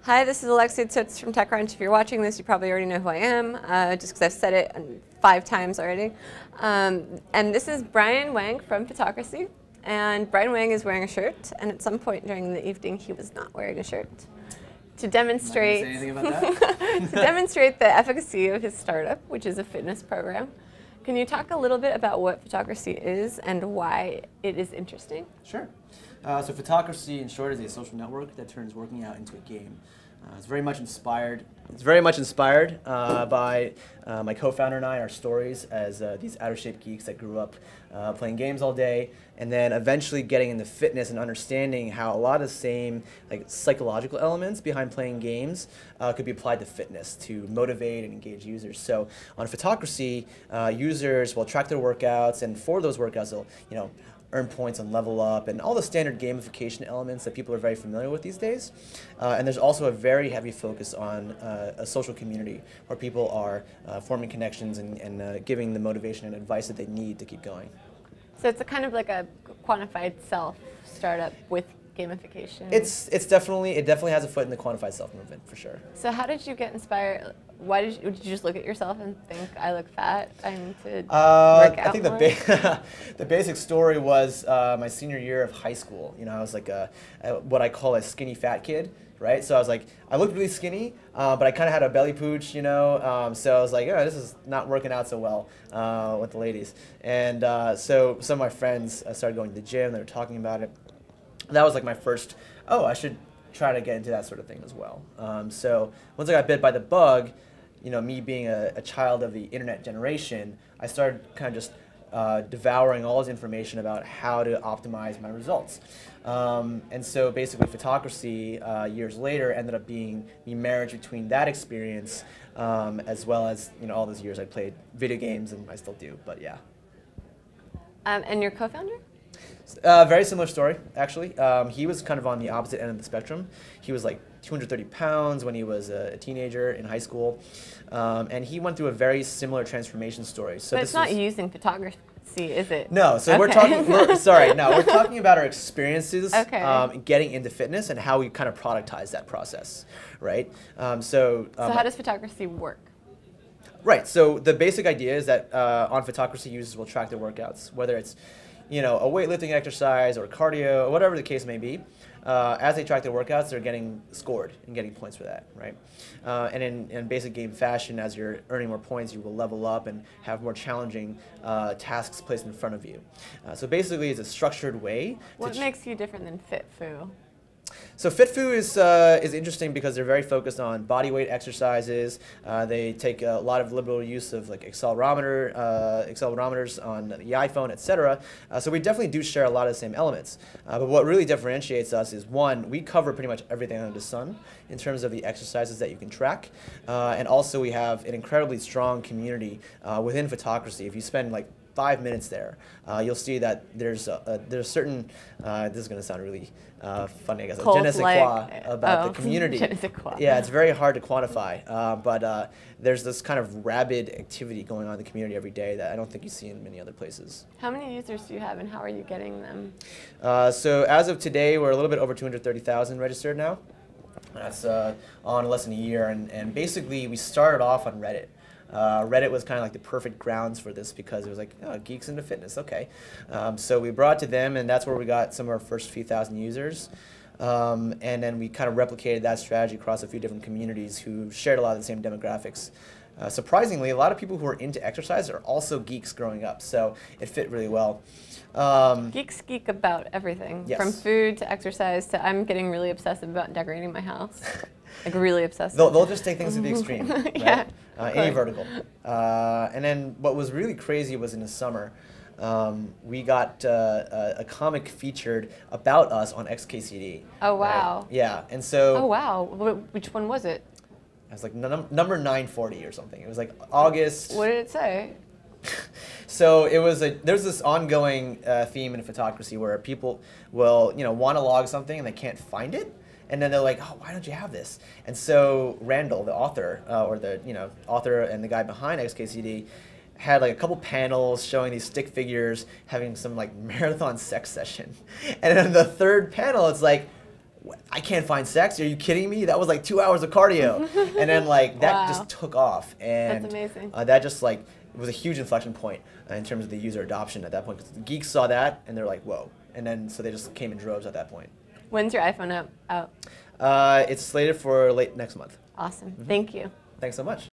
Hi, this is Alexia Tsotsis from TechCrunch. If you're watching this, you probably already know who I am, just because I've said it 5 times already. And this is Brian Wang from Fitocracy. And Brian Wang is wearing a shirt, and at some point during the evening, he was not wearing a shirt. To demonstrate, Say anything about that? to demonstrate the efficacy of his startup, which is a fitness program. Can you talk a little bit about what Fitocracy is and why it is interesting? Sure. So Fitocracy, in short, is a social network that turns working out into a game. It's very much inspired. It's very much inspired by my co-founder and I, our stories as these out-of-shape geeks that grew up playing games all day, and then eventually getting into fitness and understanding how a lot of the same psychological elements behind playing games could be applied to fitness to motivate and engage users. So on Fitocracy, users will track their workouts, and for those workouts, they'll earn points and level up and all the standard gamification elements that people are very familiar with these days. And there's also a very heavy focus on a social community where people are forming connections and giving the motivation and advice that they need to keep going. So it's a kind of like a quantified self startup with gamification. It definitely has a foot in the quantified self movement for sure. So how did you get inspired? Why did you just look at yourself and think, I look fat, I need to work out I think more? the basic story was my senior year of high school. You know, I was like what I call a skinny fat kid, right? So I was like, I looked really skinny, but I kind of had a belly pooch, you know. So I was like, oh, this is not working out so well with the ladies. And so some of my friends started going to the gym. They were talking about it. That was like my first, oh, I should try to get into that sort of thing as well. So once I got bit by the bug, you know, me being a child of the internet generation, I started kind of just devouring all this information about how to optimize my results. And so basically Fitocracy, years later, ended up being the marriage between that experience as well as, you know, all those years I played video games, and I still do, but yeah. And your co-founder? Very similar story, actually. He was kind of on the opposite end of the spectrum. He was like 230 pounds when he was a teenager in high school, and he went through a very similar transformation story. So but it's not using Fitocracy, is it? No, so okay. we're talking about our experiences okay. Getting into fitness and how we kind of productize that process, right? So how does Fitocracy work? Right, so the basic idea is that on Fitocracy, users will track their workouts, whether it's, you know, a weightlifting exercise or cardio, or whatever the case may be. As they track their workouts, they're getting scored and getting points for that, right? And in basic game fashion, as you're earning more points, you will level up and have more challenging tasks placed in front of you. So basically, it's a structured way. What makes you different than FitFu? So FitFu is interesting because they're very focused on body weight exercises. They take a lot of liberal use of like accelerometers on the iPhone, etc. So we definitely do share a lot of the same elements. But what really differentiates us is, one, we cover pretty much everything under the sun in terms of the exercises that you can track, and also we have an incredibly strong community within Fitocracy. If you spend like 5 minutes there, you'll see that there's certain, this is going to sound really funny, I guess, je ne sais quoi about the community. Je ne sais quoi. Yeah, it's very hard to quantify, but there's this kind of rabid activity going on in the community every day that I don't think you see in many other places. How many users do you have, and how are you getting them? So as of today, we're a little bit over 230,000 registered now. That's on less than a year, and basically we started off on Reddit. Reddit was kind of like the perfect grounds for this because it was like, oh, geeks into fitness, okay. So we brought it to them, and that's where we got some of our first few thousand users. And then we kind of replicated that strategy across a few different communities who shared a lot of the same demographics. Surprisingly, a lot of people who are into exercise are also geeks growing up, so it fit really well. Geeks geek about everything, yes. From food to exercise to I'm getting really obsessive about decorating my house. Like really obsessive. They'll just take things to the extreme, right? Yeah, any vertical. And then what was really crazy was in the summer, we got a comic featured about us on XKCD. Oh wow. Right? Yeah, and so. Oh wow. Which one was it? It was like number 940 or something. It was like August. What did it say? So it was there's this ongoing theme in Fitocracy where people will, you know, want to log something and they can't find it. And then they're like, oh, why don't you have this? And so Randall, the author, or the author and the guy behind XKCD, had like a couple panels showing these stick figures having some like marathon sex session. And then the third panel, it's like, I can't find sex. Are you kidding me? That was like 2 hours of cardio. And then like that Wow. just took off. And That's amazing. That just like it was a huge inflection point in terms of the user adoption at that point. 'Cause the geeks saw that and they're like, whoa. And then so they just came in droves at that point. When's your iPhone out? It's slated for late next month. Awesome. Thank you. Thanks so much.